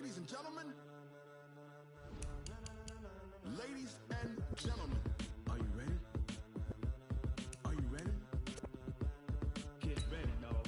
Ladies and gentlemen, ladies and gentlemen, are you ready? Are you ready? Get ready, dog.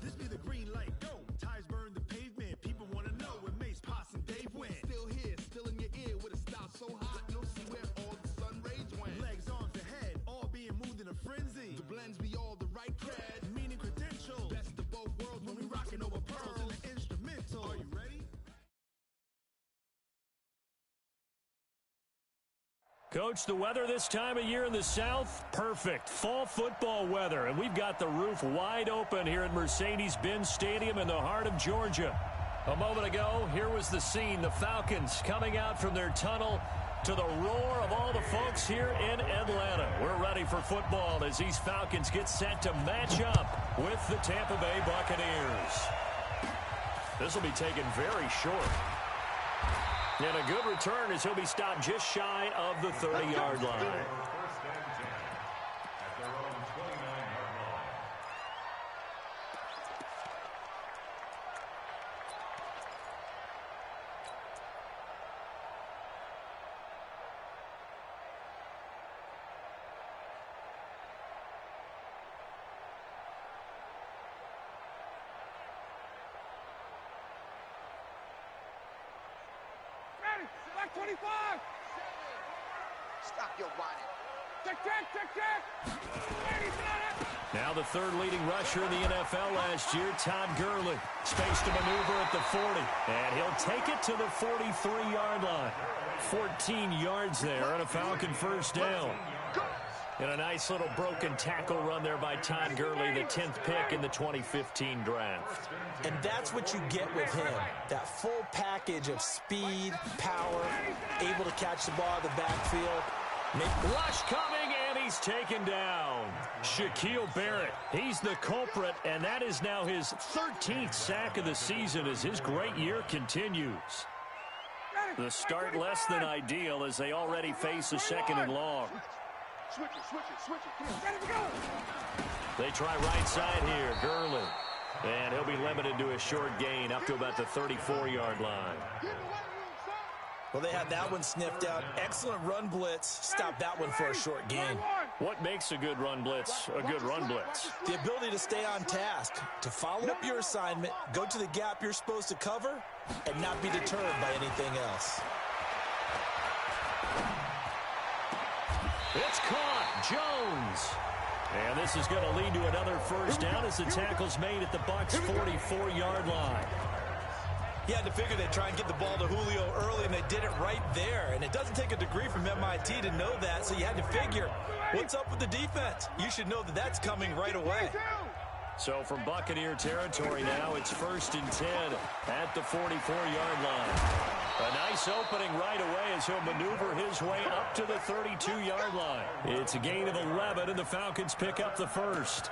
This be the green light, go. Tires burn the pavement. People want to know where Mace, Poss, and Dave went. Still here, still in your ear with a style so hot, you'll see where all the sun rays went. Legs, arms, ahead, all being moved in a frenzy. The blends be all the right cred, meaning credentials. Best of both worlds when we rockin' over pearls in the instrumental. Are you ready? Coach, the weather this time of year in the South, perfect. Fall football weather, and we've got the roof wide open here at Mercedes-Benz Stadium in the heart of Georgia. A moment ago, here was the scene. The Falcons coming out from their tunnel to the roar of all the folks here in Atlanta. We're ready for football as these Falcons get set to match up with the Tampa Bay Buccaneers. This will be taken very short. And a good return as he'll be stopped just shy of the 30-yard line. First and 10 at their own 29-yard line. Select 25! Stop your whining. Check! Ladies, got it! Now the third leading rusher in the NFL last year, Todd Gurley. Space to maneuver at the 40. And he'll take it to the 43-yard line. 14 yards there and a Falcon first down. And a nice little broken tackle run there by Todd Gurley, the 10th pick in the 2015 draft. And that's what you get with him. That full package of speed, power, able to catch the ball out of the backfield. Rush coming, and he's taken down. Shaquille Barrett, he's the culprit, and that is now his 13th sack of the season as his great year continues. The start less than ideal as they already face a second and long. Switch it. Ready to go! They try right side here, Gurley. And he'll be limited to a short gain up to about the 34-yard line. Well, they had that one sniffed out. Excellent run blitz. Stop that one for a short gain. What makes a good run blitz a good run blitz? The ability to stay on task, to follow up your assignment, go to the gap you're supposed to cover, and not be deterred by anything else. It's caught. Jones. And this is going to lead to another first down as the tackle's made at the Bucs' 44-yard line. He had to figure they'd try and get the ball to Julio early, and they did it right there. And it doesn't take a degree from MIT to know that, so you had to figure, what's up with the defense? You should know that that's coming right away. So from Buccaneer territory now, it's 1st and 10 at the 44-yard line. A nice opening right away as he'll maneuver his way up to the 32-yard line. It's a gain of 11, and the Falcons pick up the first.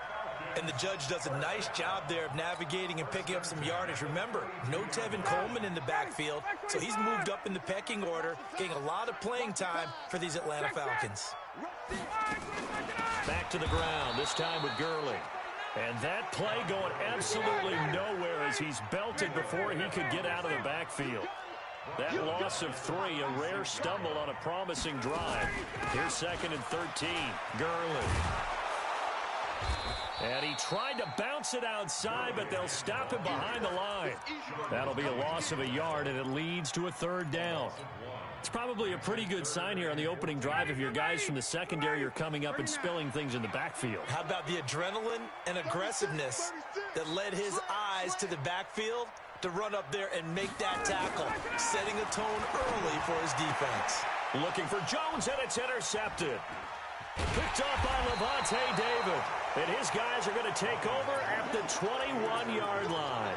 And the judge does a nice job there of navigating and picking up some yardage. Remember, no Tevin Coleman in the backfield, so he's moved up in the pecking order, getting a lot of playing time for these Atlanta Falcons. Back to the ground, this time with Gurley. And that play going absolutely nowhere as he's belted before he could get out of the backfield. That loss of 3, a rare stumble on a promising drive. Here's 2nd and 13. Gurley. And he tried to bounce it outside, but they'll stop him behind the line. That'll be a loss of a yard, and it leads to a 3rd down. It's probably a pretty good sign here on the opening drive if your guys from the secondary are coming up and spilling things in the backfield. How about the adrenaline and aggressiveness that led his eyes to the backfield to run up there and make that tackle, setting a tone early for his defense. Looking for Jones, and it's intercepted. Picked up by Levante David. And his guys are going to take over at the 21-yard line.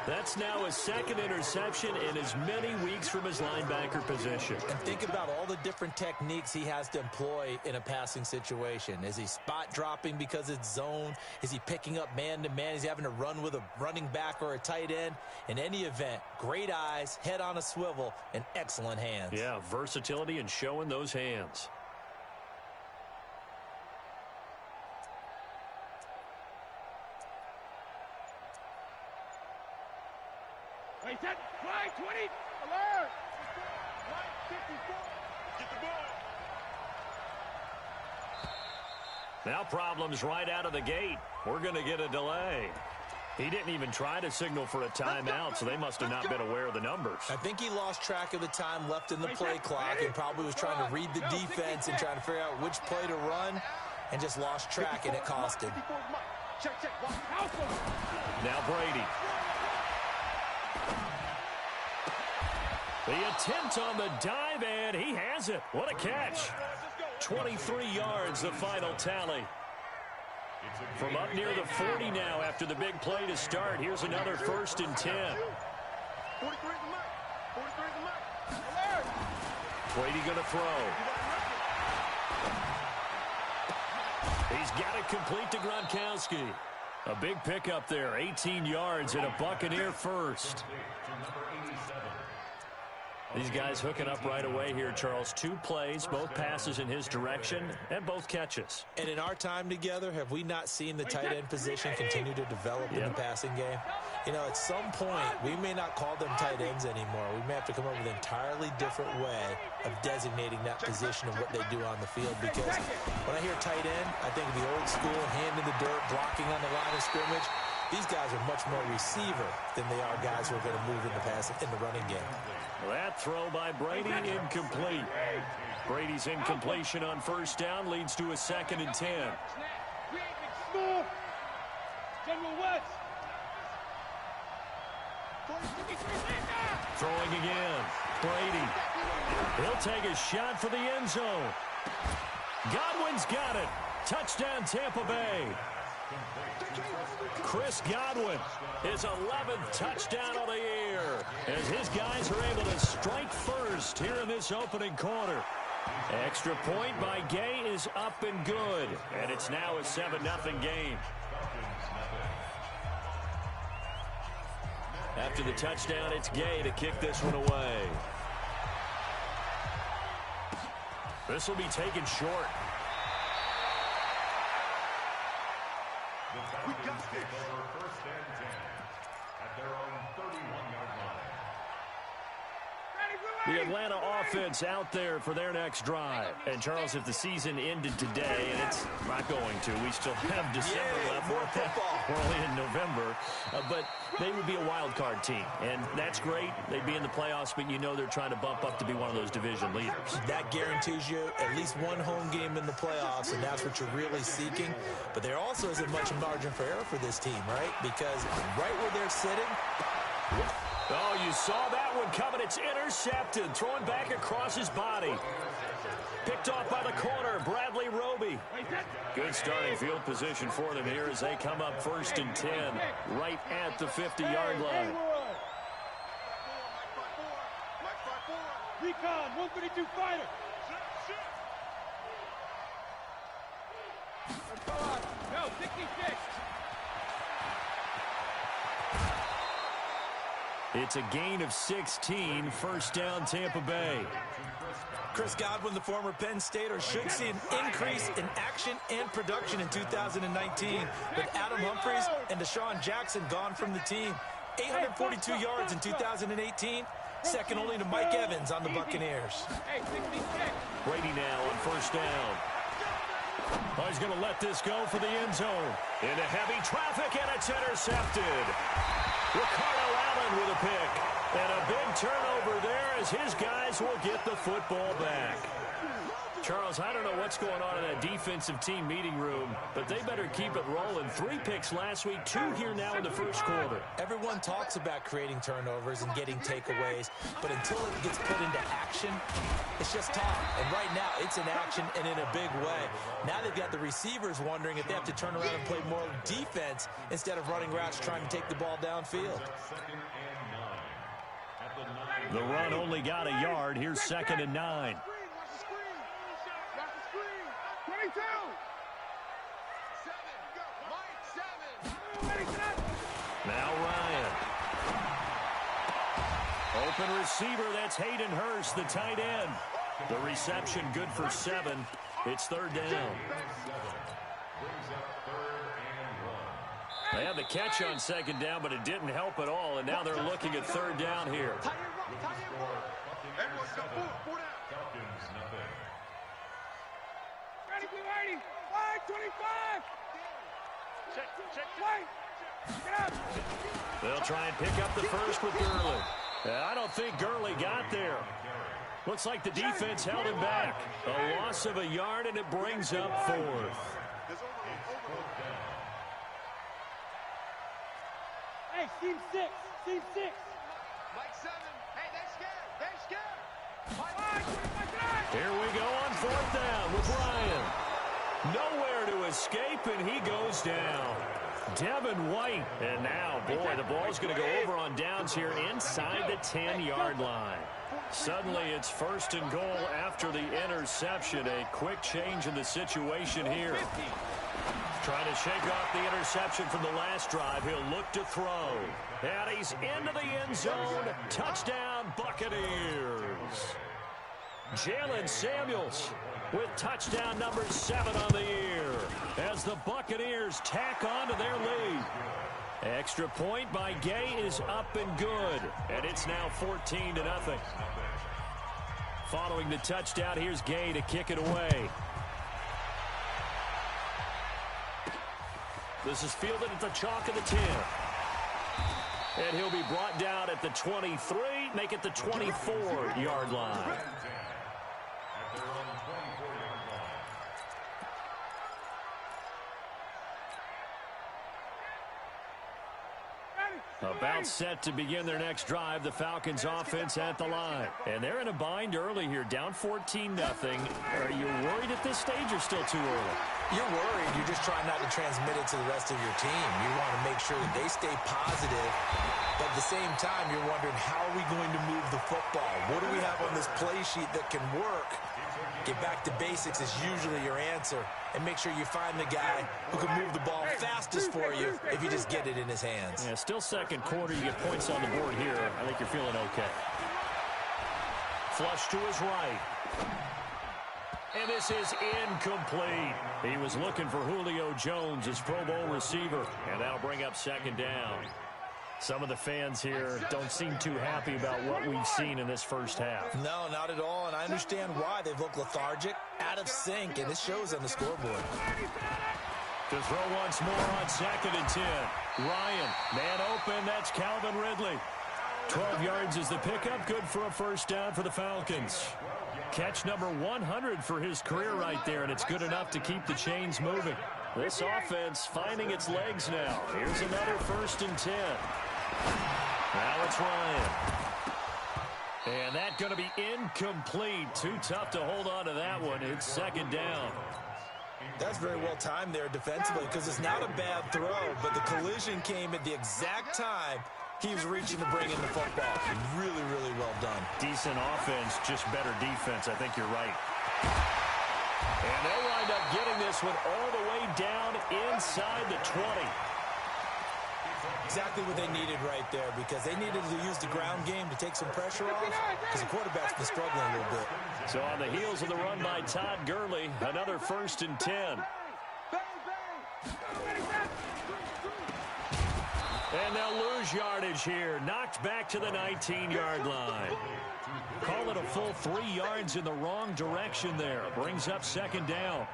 That's now his second interception in as many weeks from his linebacker position. And think about all the different techniques he has to employ in a passing situation. Is he spot dropping because it's zone? Is he picking up man-to-man? Is he having to run with a running back or a tight end? In any event, great eyes, head on a swivel, and excellent hands. Yeah, versatility and showing those hands. Hey, set, fly, 20, alert! Fly, 54, get the ball! Now problems right out of the gate. We're going to get a delay. He didn't even try to signal for a timeout, so they must have not been aware of the numbers. I think he lost track of the time left in the play clock and probably was trying to read the defense and trying to figure out which play to run and just lost track, and it cost him. Now Brady. The attempt on the dive, and he has it. What a catch. 23 yards, the final tally. From up near the 40 now after the big play to start. Here's another 1st and 10. Brady going to throw. He's got it complete to Gronkowski. A big pickup there, 18 yards and a Buccaneer first. These guys hooking up right away here, Charles. 2 plays, both passes in his direction, and both catches. And in our time together, have we not seen the tight end position continue to develop in the passing game? You know, at some point, we may not call them tight ends anymore. We may have to come up with an entirely different way of designating that position and what they do on the field. Because when I hear tight end, I think of the old school, hand in the dirt, blocking on the line of scrimmage. These guys are much more receiver than they are guys who are going to move in the running game. That throw by Brady incomplete. Brady's incompletion on 1st down leads to a 2nd and 10. General West. Throwing again. Brady. He'll take a shot for the end zone. Godwin's got it. Touchdown, Tampa Bay. Chris Godwin, his 11th touchdown of the year, as his guys are able to strike first here in this opening quarter. Extra point by Gay is up and good, and it's now a 7-0 game. After the touchdown, it's Gay to kick this one away. This will be taken short. We got this. 1st and 10 at their own 31-yard line. The Atlanta offense out there for their next drive. And, Charles, if the season ended today, and it's not going to, we still have December left. We're only in November. But they would be a wild card team. And that's great. They'd be in the playoffs, but you know they're trying to bump up to be one of those division leaders. That guarantees you at least one home game in the playoffs, and that's what you're really seeking. But there also isn't much margin for error for this team, right? Because right where they're sitting... Oh, you saw that one coming. It's intercepted. Throwing back across his body. Picked off by the corner, Bradley Roby. Good starting field position for them here as they come up 1st and 10, right at the 50-yard line. Recon, 132 fighter. No, 66. It's a gain of 16, 1st down, Tampa Bay. Chris Godwin, the former Penn Stater, should see an increase in action and production in 2019 with Adam Humphries and Deshaun Jackson gone from the team. 842 yards in 2018, second only to Mike Evans on the Buccaneers. Brady now on 1st down. Oh, he's going to let this go for the end zone. Into heavy traffic, and it's intercepted. Ricardo Allen with a pick. And a big turnover there as his guys will get the football back. Charles, I don't know what's going on in that defensive team meeting room, but they better keep it rolling. 3 picks last week, 2 here now in the first quarter. Everyone talks about creating turnovers and getting takeaways, but until it gets put into action, it's just tough. And right now, it's in action and in a big way. Now they've got the receivers wondering if they have to turn around and play more defense instead of running routes trying to take the ball downfield. The run only got a yard. Here's 2nd and 9. 22. 7. Now Ryan. Open receiver, that's Hayden Hurst, the tight end. The reception good for 7. It's 3rd down. They had the catch on 2nd down, but it didn't help at all, and now they're looking at 3rd down here. They'll try and pick up the first with Gurley. I don't think Gurley got there. Looks like the defense held him back. A loss of a yard, and it brings up 4th. Hey, team 6. Team 6. Mike 7. Hey, they're scared. Here we go on 4th down with Ryan. Nowhere to escape, and he goes down. Devin White. And now, boy, the ball's going to go over on downs here inside the 10-yard line. Suddenly, it's 1st and goal after the interception. A quick change in the situation here. Trying to shake off the interception from the last drive. He'll look to throw. And he's into the end zone. Touchdown, Buccaneers. Jalen Samuels with touchdown number 7 on the year as the Buccaneers tack on to their lead. Extra point by Gay is up and good, and it's now 14-0. Following the touchdown, here's Gay to kick it away. This is fielded at the chalk of the 10. And he'll be brought down at the 23, make it the 24-yard line. About set to begin their next drive, the Falcons offense at the line. And they're in a bind early here, down 14-0. Are you worried at this stage or still too early? You're worried. You're just trying not to transmit it to the rest of your team. You want to make sure that they stay positive. But at the same time, you're wondering, how are we going to move the football? What do we have on this play sheet that can work? Get back to basics is usually your answer. And make sure you find the guy who can move the ball fastest for you if you just get it in his hands. Yeah, still 2nd quarter. You get points on the board here. I think you're feeling okay. Flush to his right. And this is incomplete. He was looking for Julio Jones, his Pro Bowl receiver. And that'll bring up 2nd down. Some of the fans here don't seem too happy about what we've seen in this first half. No, not at all, and I understand why. They've looked lethargic, out of sync, and it shows on the scoreboard. To throw once more on 2nd and 10. Ryan, man open, that's Calvin Ridley. 12 yards is the pickup, good for a 1st down for the Falcons. Catch number 100 for his career right there, and it's good enough to keep the chains moving. This offense finding its legs now. Here's another 1st and 10. Now it's Ryan. And that's going to be incomplete. Too tough to hold on to that one. It's 2nd down. That's very well timed there defensively because it's not a bad throw, but the collision came at the exact time he was reaching to bring in the football. Really, really well done. Decent offense, just better defense. I think you're right. And they'll wind up getting this one all the way down inside the 20. Exactly what they needed right there, because they needed to use the ground game to take some pressure off, because the quarterback's been struggling a little bit. So on the heels of the run by Todd Gurley, another 1st and 10. And they'll lose yardage here. Knocked back to the 19-yard line. Call it a full 3 yards in the wrong direction there. Brings up 2nd down.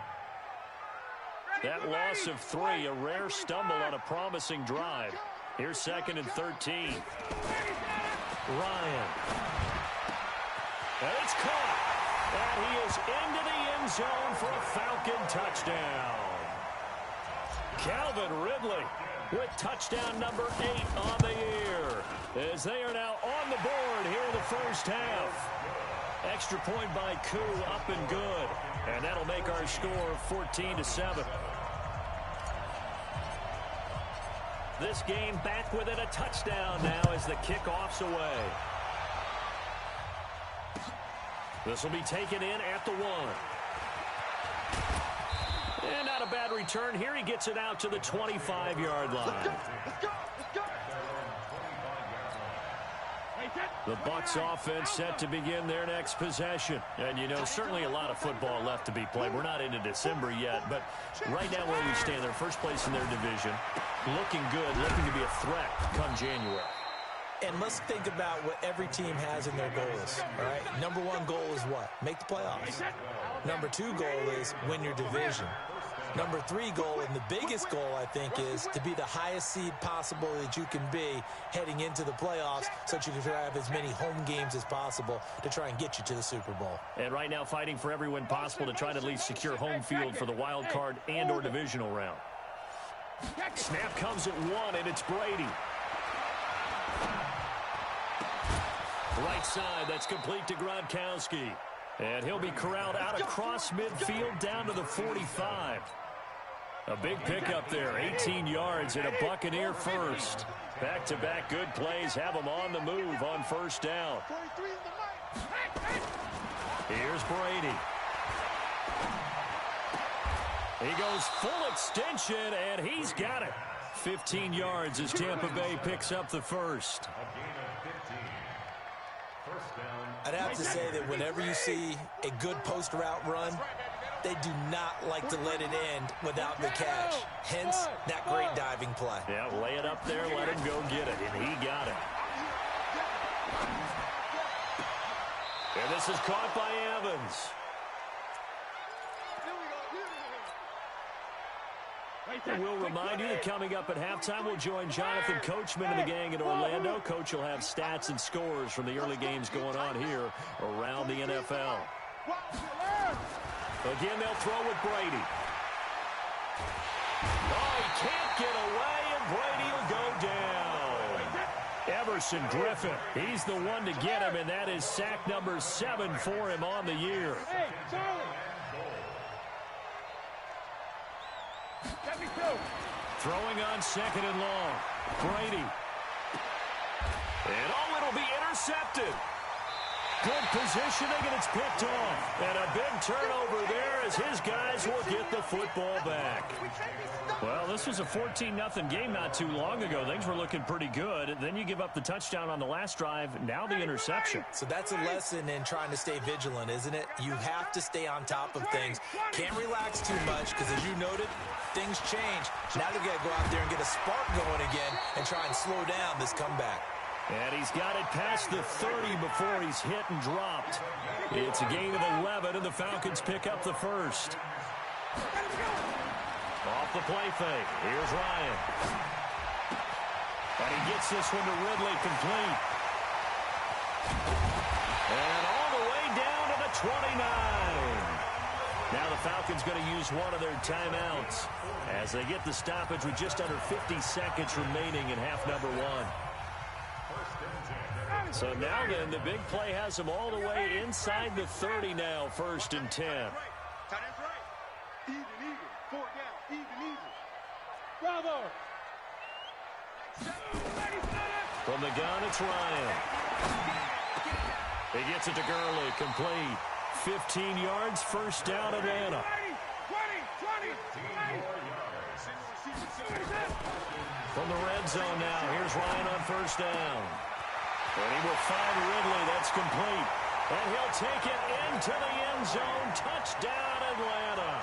That loss of 3, a rare stumble on a promising drive. Here's 2nd and 13. Ryan. And it's caught. And he is into the end zone for a Falcon touchdown. Calvin Ridley with touchdown number 8 on the year, as they are now on the board here in the first half. Extra point by Koo, up and good. And that'll make our score 14-7. This game back within a touchdown now as the kickoff's away. This will be taken in at the 1. And not a bad return here. He gets it out to the 25-yard line. Let's go. The Bucs offense set to begin their next possession. And, you know, certainly a lot of football left to be played. We're not into December yet, but right now where we stand, they're first place in their division. Looking good, looking to be a threat come January. And let's think about what every team has in their goals, all right? Number 1 goal is what? Make the playoffs. Number 2 goal is win your division. Number 3 goal, and the biggest goal, I think, is to be the highest seed possible that you can be heading into the playoffs so that you can have as many home games as possible to try and get you to the Super Bowl. And right now fighting for every win possible to try to at least secure home field for the wild card and or divisional round. Snap comes at 1, and it's Brady. Right side, that's complete to Gronkowski. And he'll be corralled out across midfield down to the 45. A big pickup there, 18 yards and a Buccaneer first. Back-to-back good plays have them on the move on first down. Here's Brady. He goes full extension, and he's got it. 15 yards as Tampa Bay picks up the first. I'd have to say that whenever you see a good post route run, they do not like to let it end without the catch. Hence, that great diving play. Yeah, lay it up there, let him go get it, and he got it. And this is caught by Evans. And we'll remind you that coming up at halftime, we'll join Jonathan Coachman and the gang in Orlando. Coach will have stats and scores from the early games going on here around the NFL. Again, they'll throw with Brady. Oh, he can't get away, and Brady will go down. Everson Griffin, he's the one to get him, and that is sack number 7 for him on the year. Throwing on 2nd and long. Brady. And oh, it'll be intercepted. Good positioning, and it's picked off. And a big turnover there as his guys will get the football back. Well, this was a 14-0 game not too long ago. Things were looking pretty good. And then you give up the touchdown on the last drive. Now the interception. So that's a lesson in trying to stay vigilant, isn't it? You have to stay on top of things. Can't relax too much because, as you noted, things change. Now they've got to go out there and get a spark going again and try and slow down this comeback. And he's got it past the 30 before he's hit and dropped. It's a gain of 11, and the Falcons pick up the first. Off the play fake. Here's Ryan. And he gets this one to Ridley complete. And all the way down to the 29. Now the Falcons going to use one of their timeouts as they get the stoppage with just under 50 seconds remaining in half number 1. So now then, the big play has them all the way inside the 30 now, 1st and 10. Even, 4 down, even. Bravo! From the gun, it's Ryan. He gets it to Gurley, complete. 15 yards, first down, Atlanta. 20. From the red zone now, here's Ryan on first down. And he will find Ridley. That's complete. And he'll take it into the end zone. Touchdown, Atlanta.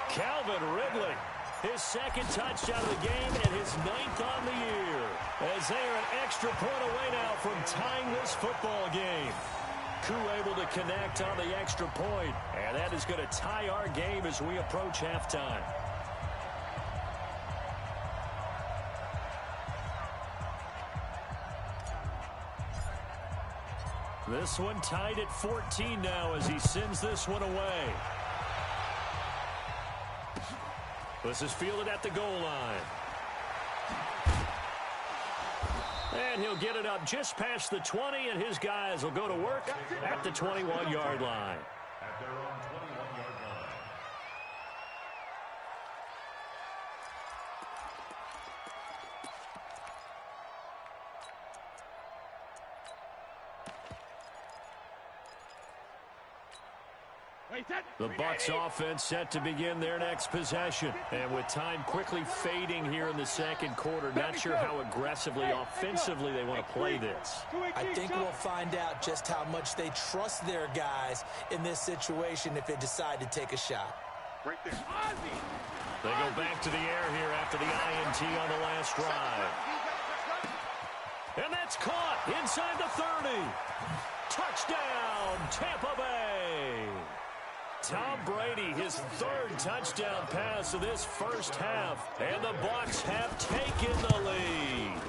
Calvin Ridley, his 2nd touchdown of the game and his 9th on the year. As they are an extra point away now from tying this football game. Koo able to connect on the extra point. And that is going to tie our game as we approach halftime. This one tied at 14 now as he sends this one away. This is fielded at the goal line. And he'll get it up just past the 20, and his guys will go to work at the 21-yard line. At their own 21-yard line. The Bucs offense set to begin their next possession. And with time quickly fading here in the second quarter, not sure how aggressively, offensively they want to play this. I think we'll find out just how much they trust their guys in this situation if they decide to take a shot. Right there. They go back to the air here after the INT on the last drive. And that's caught inside the 30. Touchdown, Tampa Bay. Tom Brady, his third touchdown pass of this first half, and the Bucs have taken the lead.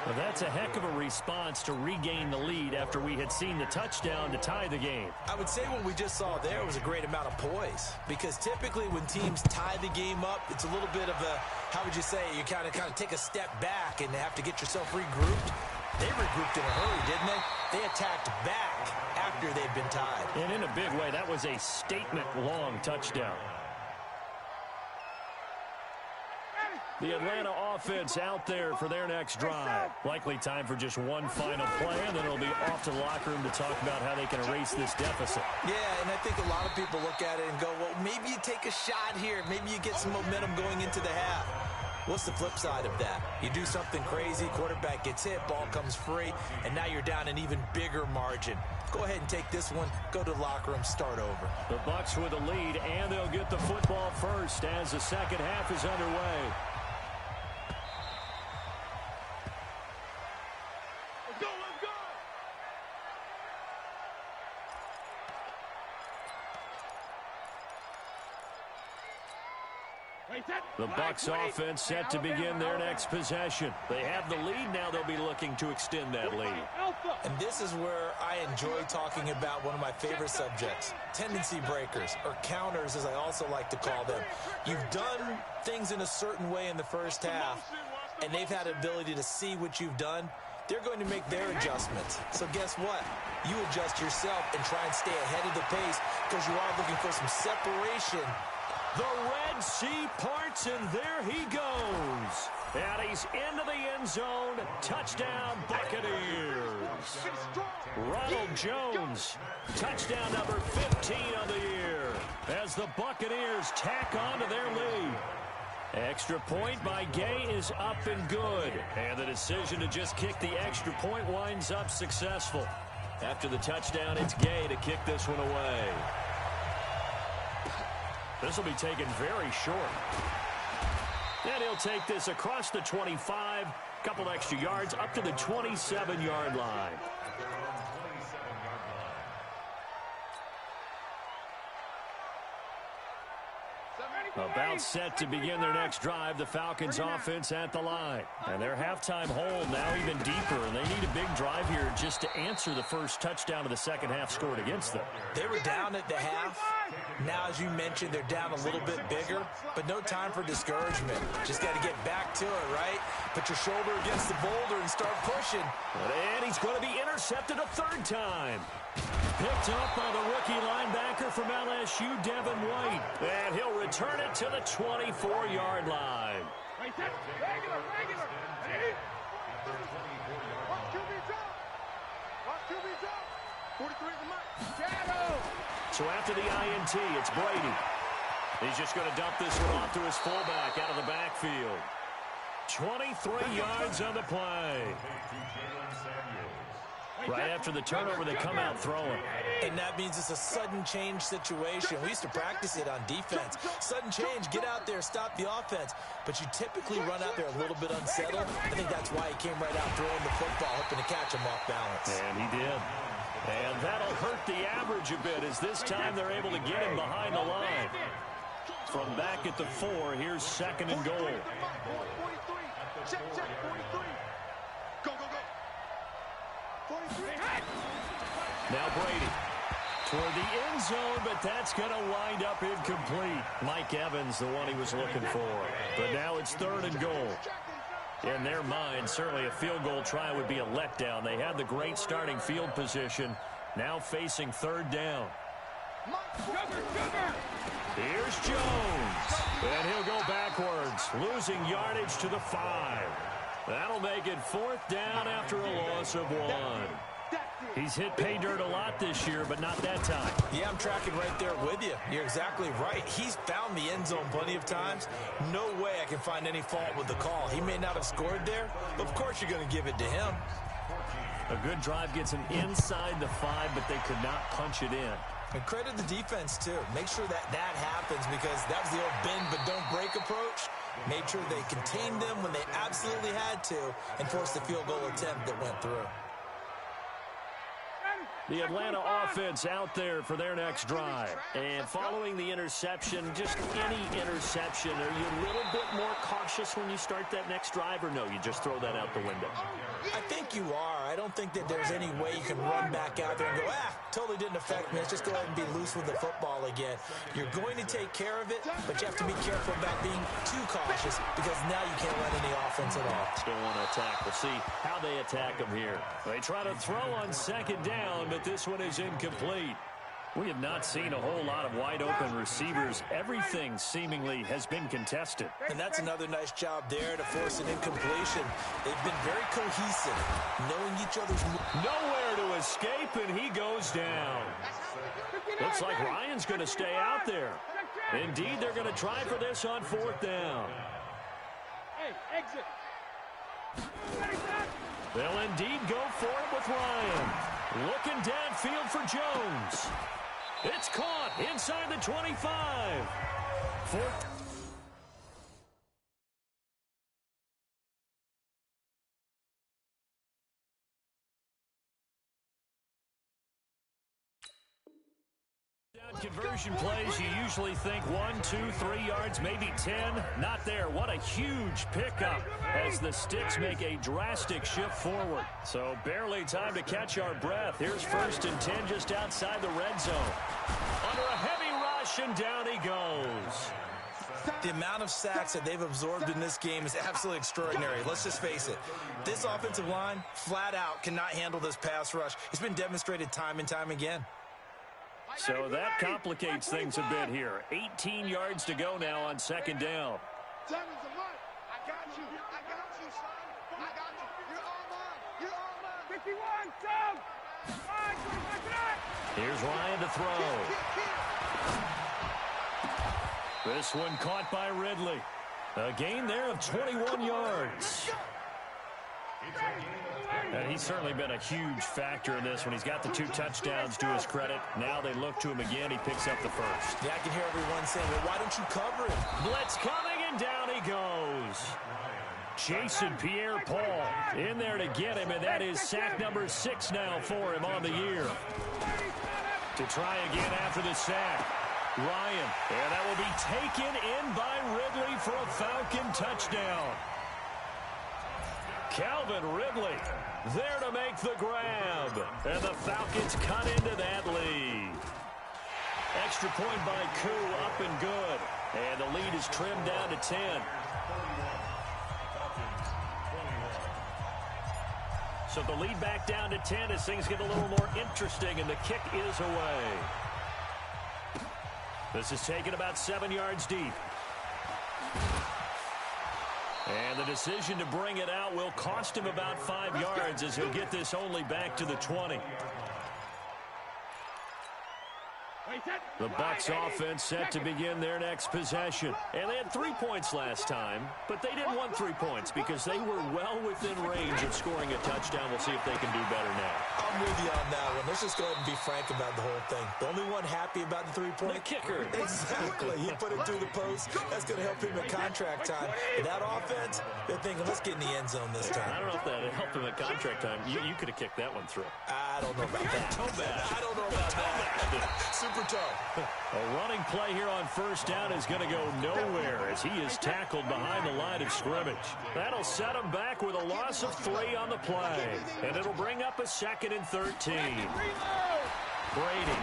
Well, that's a heck of a response to regain the lead after we had seen the touchdown to tie the game. I would say what we just saw there was a great amount of poise, because typically when teams tie the game up, it's a little bit of a, how would you say, you kind of take a step back and have to get yourself regrouped. They regrouped in a hurry, didn't they? They attacked back after they'd been tied. And in a big way, that was a statement-long touchdown. The Atlanta offense out there for their next drive. Likely time for just one final play, and then it'll be off to the locker room to talk about how they can erase this deficit. Yeah, and I think a lot of people look at it and go, well, maybe you take a shot here. Maybe you get some momentum going into the half. What's the flip side of that? You do something crazy, quarterback gets hit, ball comes free, and now you're down an even bigger margin. Go ahead and take this one, go to the locker room, start over. The Bucs with a lead, and they'll get the football first as the second half is underway. Let's go, let's go! The Bucs offense set to begin their next possession. They have the lead. Now they'll be looking to extend that lead. And this is where I enjoy talking about one of my favorite subjects, tendency breakers, or counters as I also like to call them. You've done things in a certain way in the first half, and they've had the ability to see what you've done. They're going to make their adjustments. So guess what? You adjust yourself and try and stay ahead of the pace because you are looking for some separation. The Red Sea parts, and there he goes. And he's into the end zone. Touchdown, Buccaneers. Ronald Jones, touchdown number 15 of the year, as the Buccaneers tack on to their lead. Extra point by Gay is up and good. And the decision to just kick the extra point winds up successful. After the touchdown, it's Gay to kick this one away. This will be taken very short. And he'll take this across the 25, couple extra yards, up to the 27-yard line. About set to begin their next drive, the Falcons offense at the line. And their halftime hole now even deeper, and they need a big drive here just to answer the first touchdown of the second half scored against them. They were down at the half. Now, as you mentioned, they're down a little bit bigger, but no time for discouragement. Just got to get back to it, right? Put your shoulder against the boulder and start pushing. And he's going to be intercepted a third time. Picked up by the rookie linebacker from LSU, Devin White. And he'll return it to the 24-yard line. Regular. Ready? Watch QB's up. Watch QB's up. 43 is the mark. Shadow. So after the INT, it's Brady. He's just going to dump this one off to his fullback out of the backfield. 23 yards on the play. Right after the turnover, they come out throwing. And that means it's a sudden change situation. We used to practice it on defense. Sudden change, get out there, stop the offense. But you typically run out there a little bit unsettled. I think that's why he came right out throwing the football, hoping to catch him off balance. And he did. And that'll hurt the average a bit, as this time they're able to get him behind the line. From back at the 4, here's second and goal. 43. 43. 43. Check, 43. Go, go, go. 43 is the mark. Shadow. So after the INT, it's Brady. He's just going to dump this one off to his fullback out of the backfield. 24 yards on the play. Now Brady toward the end zone, but that's going to wind up incomplete. Mike Evans, the one he was looking for. But now it's 3rd and goal. In their mind, certainly a field goal try would be a letdown. They had the great starting field position, now facing 3rd down. Here's Jones, and he'll go backwards, losing yardage to the 5. That'll make it 4th down after a loss of 1. He's hit pay dirt a lot this year, but not that time. Yeah, I'm tracking right there with you. You're exactly right. He's found the end zone plenty of times. No way I can find any fault with the call. He may not have scored there, but of course you're going to give it to him. A good drive gets him inside the 5, but they could not punch it in. And credit the defense, too. Make sure that happens, because that was the old bend but don't break approach. Made sure they contained them when they absolutely had to and forced the field goal attempt that went through. The Atlanta offense out there for their next drive. And following the interception, just any interception, are you a little bit more cautious when you start that next drive, or no, you just throw that out the window? I think you are. I don't think that there's any way you can run back out there and go, totally didn't affect me. Let's just go ahead and be loose with the football again. You're going to take care of it, but you have to be careful about being too cautious, because now you can't run any offense at all. Still want to attack. We'll see how they attack them here. They try to throw on 2nd down, but this one is incomplete. We have not seen a whole lot of wide-open receivers. Everything seemingly has been contested. And that's another nice job there to force an incompletion. They've been very cohesive, knowing each other's moves. Nowhere to escape, and he goes down. Looks like Ryan's going to stay out there. Indeed, they're going to try for this on 4th down. Hey, exit. They'll indeed go for it with Ryan. Looking downfield for Jones. It's caught inside the 25. 4th. Conversion plays, you usually think 1, 2, 3 yards, maybe 10. Not there. What a huge pickup as the Sticks make a drastic shift forward. So barely time to catch our breath. Here's 1st and 10 just outside the red zone. Under a heavy rush, and down he goes. The amount of sacks that they've absorbed in this game is absolutely extraordinary. Let's just face it. This offensive line, flat out, cannot handle this pass rush. It's been demonstrated time and time again. So that complicates things a bit here. 18 yards to go now on 2nd down. 10 is a mark. I got you. I got you, son. I got you. You're all mine. You're all mine. 51, down. 5, 25, Here's Ryan to throw. This one caught by Ridley. A gain there of 21 yards. And he's certainly been a huge factor in this when he's got the 2 touchdowns to his credit. Now they look to him again. He picks up the 1st. Yeah, I can hear everyone saying, well, why don't you cover him? Blitz coming, and down he goes. Jason Pierre-Paul in there to get him, and that is sack number 6 now for him on the year. To try again after the sack. Ryan, and that will be taken in by Ridley for a Falcon touchdown. Calvin Ridley there to make the grab. And the Falcons cut into that lead. Extra point by Koo, up and good. And the lead is trimmed down to 10. So the lead back down to 10 as things get a little more interesting, and the kick is away. This is taken about 7 yards deep. And the decision to bring it out will cost him about 5 yards as he'll get this only back to the 20. The Bucs offense set to begin their next possession. And they had 3 points last time, but they didn't want 3 points because they were well within range of scoring a touchdown. We'll see if they can do better now. I'm with you on that one. Let's just go ahead and be frank about the whole thing. The only one happy about the 3-point. The kicker. Exactly. He put it through the post. That's going to help him in contract time. And that offense, they're thinking, let's get in the end zone this time. I don't know if that helped him in contract time. You could have kicked that one through. I don't know about that. Toe bad. I don't know about that. Super toe. A running play here on first down is going to go nowhere as he is tackled behind the line of scrimmage. That'll set him back with a loss of 3 on the play. And it'll bring up a 2nd and 13. Brady.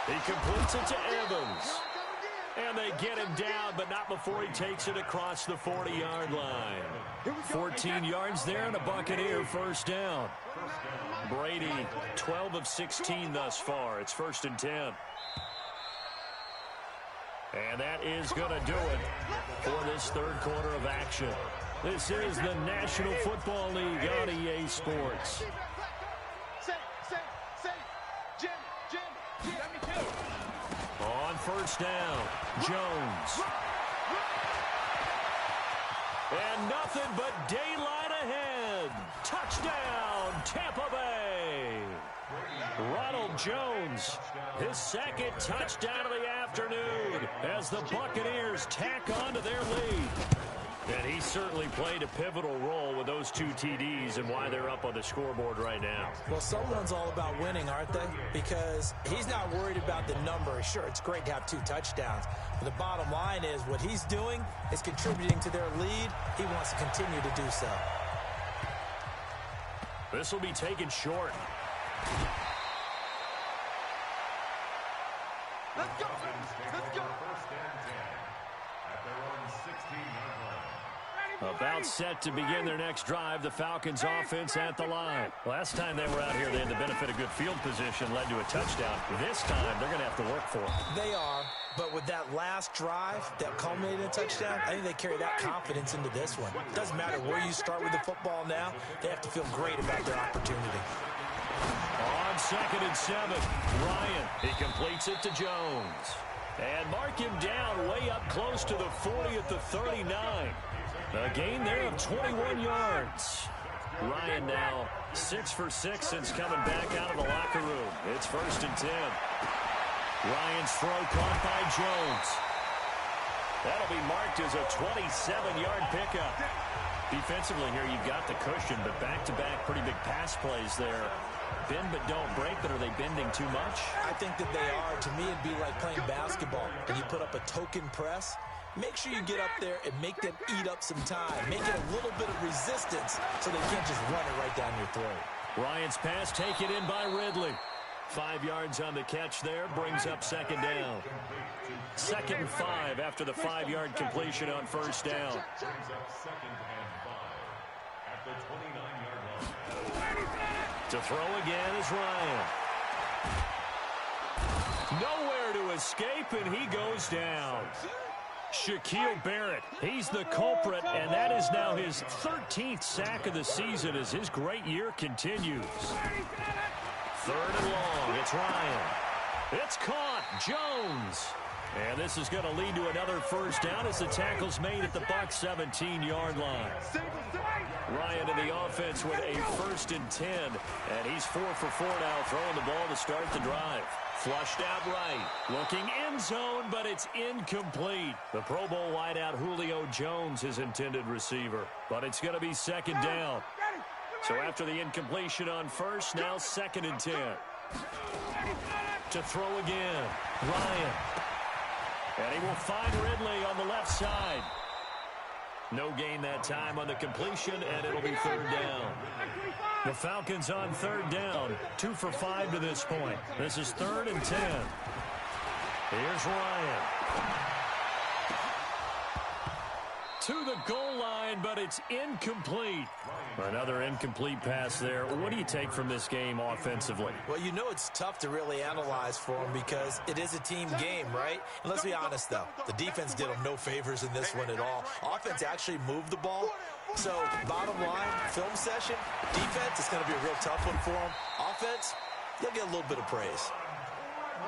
He completes it to Evans. And they get him down, but not before he takes it across the 40-yard line. 14 yards there and a Buccaneer first down. Brady, 12 of 16 thus far. It's 1st and 10. And that is going to do it for this third quarter of action. This is the National Football League on EA Sports. On first down, Jones. And nothing but daylight ahead. Touchdown, Tampa Bay. Ronald Jones, his 2nd touchdown of the afternoon as the Buccaneers tack on to their lead. And he certainly played a pivotal role with those 2 TDs and why they're up on the scoreboard right now. Well, someone's all about winning, aren't they? Because he's not worried about the number. Sure, it's great to have 2 touchdowns. But the bottom line is what he's doing is contributing to their lead. He wants to continue to do so. This will be taken short. Let's go. Let's go. First and 10 at their own 16-yard line. About set to begin their next drive, the Falcons offense at the line. Last time they were out here, they had the benefit of good field position, led to a touchdown. This time, they're going to have to work for it. They are, but with that last drive that culminated in a touchdown, I think they carry that confidence into this one. Doesn't matter where you start with the football now, they have to feel great about their opportunity. On 2nd and 7, Ryan, he completes it to Jones. And mark him down way up close to the 40 at the 39. A gain there of 21 yards. Ryan now 6 for 6 since coming back out of the locker room. It's 1st and 10. Ryan's throw caught by Jones. That'll be marked as a 27-yard pickup. Defensively here, you've got the cushion, but back-to-back pretty big pass plays there. Bend but don't break, but are they bending too much? I think that they are. To me, it'd be like playing basketball. When you put up a token press, make sure you get up there and make them eat up some time. Make it a little bit of resistance so they can't just run it right down your throat. Ryan's pass taken in by Ridley. 5 yards on the catch there, brings up 2nd down. 2nd and 5 after the 5-yard completion on first down. Brings up 2nd and 5 at the 29-yard line. To throw again is Ryan. Nowhere to escape, and he goes down. Shaquille Barrett, he's the culprit, and that is now his 13th sack of the season as his great year continues. 3rd and long, it's Ryan. It's caught, Jones. And this is going to lead to another first down as the tackle's made at the Bucs 17-yard line. Ryan in the offense with a 1st and 10, and he's 4 for 4 now, throwing the ball to start the drive. Flushed out right, looking end zone, but it's incomplete. The Pro Bowl wideout Julio Jones, his intended receiver, but it's going to be 2nd down. So after the incompletion on first, now 2nd and 10. To throw again, Ryan. And he will find Ridley on the left side. No gain that time on the completion, and it'll be 3rd down. The Falcons on 3rd down, 2 for 5 to this point. This is 3rd and 10. Here's Ryan. To the goal line, but it's incomplete. Another incomplete pass there. What do you take from this game offensively? Well, you know it's tough to really analyze for them because it is a team game, right? And let's be honest, though. The defense did them no favors in this one at all. Offense actually moved the ball. So, bottom line, film session, defense, it's going to be a real tough one for them. Offense, they'll get a little bit of praise.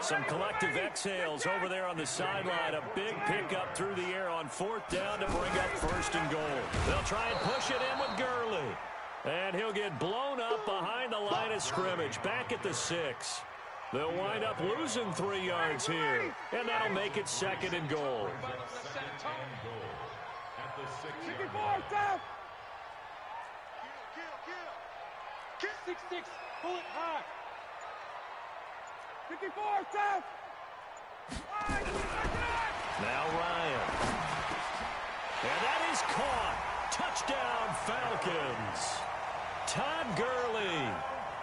Some collective exhales over there on the sideline. A big pickup through the air on 4th down to bring up 1st and goal. They'll try and push it in with Gurley. And he'll get blown up behind the line of scrimmage, back at the 6. They'll wind up losing 3 yards here. And that'll make it 2nd and goal. At the 6-yard line. 6-6, pull it high. 54, south. Now Ryan. And that is caught. Touchdown, Falcons. Todd Gurley.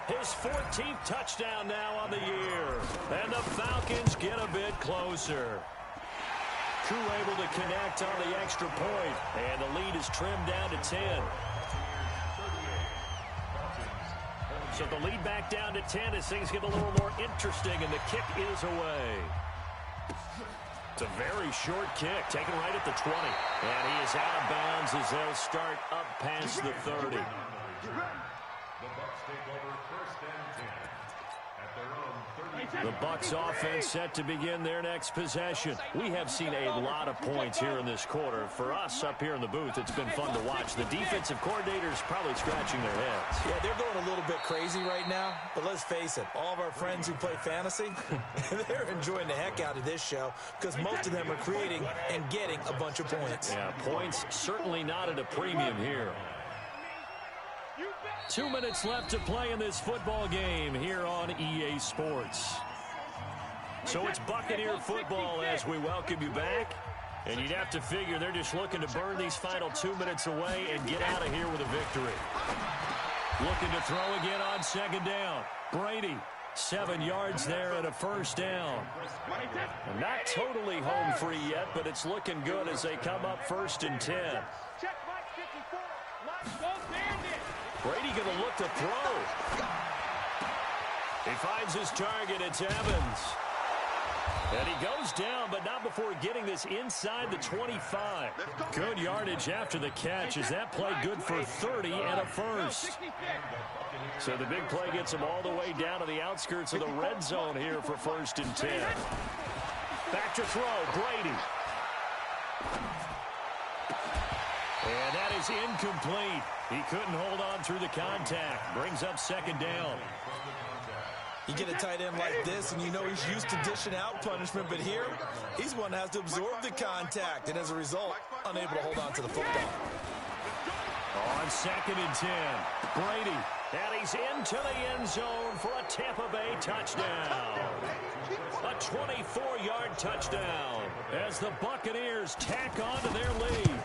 His 14th touchdown now on the year. And the Falcons get a bit closer. Crew able to connect on the extra point. And the lead is trimmed down to 10. So the lead back down to 10 as things get a little more interesting, and the kick is away. It's a very short kick, taken right at the 20. And he is out of bounds as they'll start up past the 30. The Bucs take over first and 10 at their own 30. The Bucs offense set to begin their next possession. We have seen a lot of points here in this quarter. For us up here in the booth, it's been fun to watch. The defensive coordinators probably scratching their heads. Yeah, they're going a little bit crazy right now, but let's face it, all of our friends who play fantasy, they're enjoying the heck out of this show because most of them are creating and getting a bunch of points. Yeah, points certainly not at a premium here. 2 minutes left to play in this football game here on EA Sports. So it's Buccaneer football as we welcome you back. And you'd have to figure they're just looking to burn these final 2 minutes away and get out of here with a victory. Looking to throw again on second down. Brady, 7 yards there and a first down. And not totally home free yet, but it's looking good as they come up first and 10. Check Mike 54. Mike, go bandit. Brady going to look to throw. He finds his target. It's Evans. And he goes down, but not before getting this inside the 25. Good yardage after the catch as that play good for 30 and a first. So the big play gets him all the way down to the outskirts of the red zone here for first and 10. Back to throw, Brady. And that is incomplete. He couldn't hold on through the contact. Brings up second down. You get a tight end like this, and you know he's used to dishing out punishment, but here, he's one that has to absorb the contact, and as a result, unable to hold on to the football. On second and 10, Brady, and he's into the end zone for a Tampa Bay touchdown. A 24-yard touchdown as the Buccaneers tack on to their lead.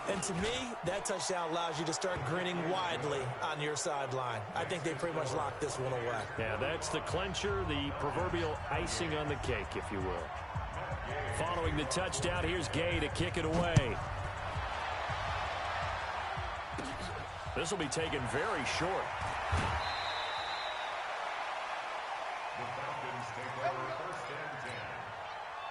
And to me, that touchdown allows you to start grinning widely on your sideline. I think they pretty much locked this one away. Yeah, that's the clincher, the proverbial icing on the cake, if you will. Following the touchdown, here's Gay to kick it away. This will be taken very short. The Falcons take over first and 10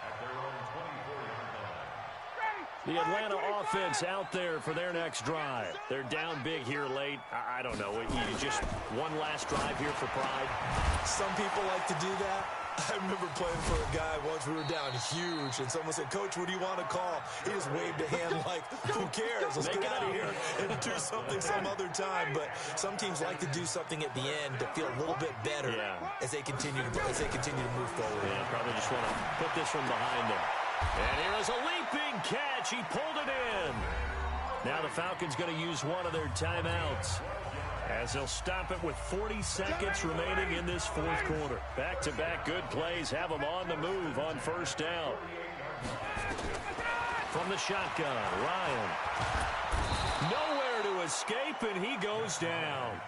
at their own 24-yard line. The Atlanta offense out there for their next drive. They're down big here late. I don't know. You just one last drive here for pride. Some people like to do that. I remember playing for a guy once. We were down huge, and someone said, "Coach, what do you want to call?" He just waved a hand like, "Who cares? Let's get out of here and do something some other time." But some teams like to do something at the end to feel a little bit better as they continue to move forward. Yeah, probably just want to put this one behind them. And here is a leaping catch. He pulled it in. Now the Falcons going to use one of their timeouts as they'll stop it with 40 seconds remaining in this fourth quarter. Back-to-back good plays have them on the move on first down. From the shotgun, Ryan. Nowhere to escape, and he goes down.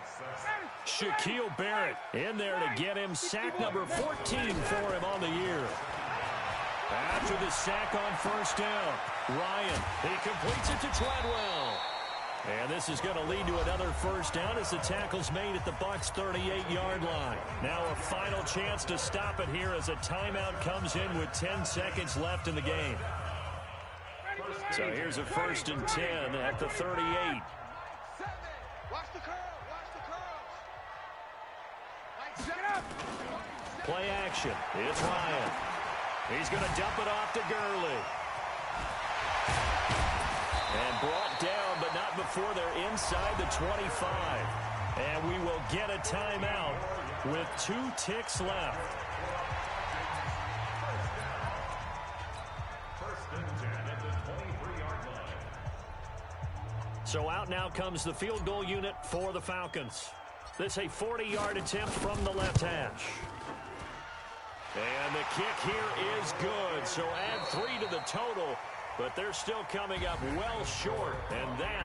Shaquille Barrett in there to get him sack number 14 for him on the year. After the sack on first down, Ryan, he completes it to Treadwell. And this is going to lead to another first down as the tackle's made at the Bucs' 38-yard line. Now a final chance to stop it here as a timeout comes in with 10 seconds left in the game. So here's a first and 10 at the 38. Watch the curl. Watch the curls. Play action. It's Ryan. He's going to dump it off to Gurley. And brought down, but not before they're inside the 25. And we will get a timeout with 2 ticks left. First and 10 at the 23-yard line. So out now comes the field goal unit for the Falcons. This a 40-yard attempt from the left hash. And the kick here is good. So add 3 to the total, but they're still coming up well short. And that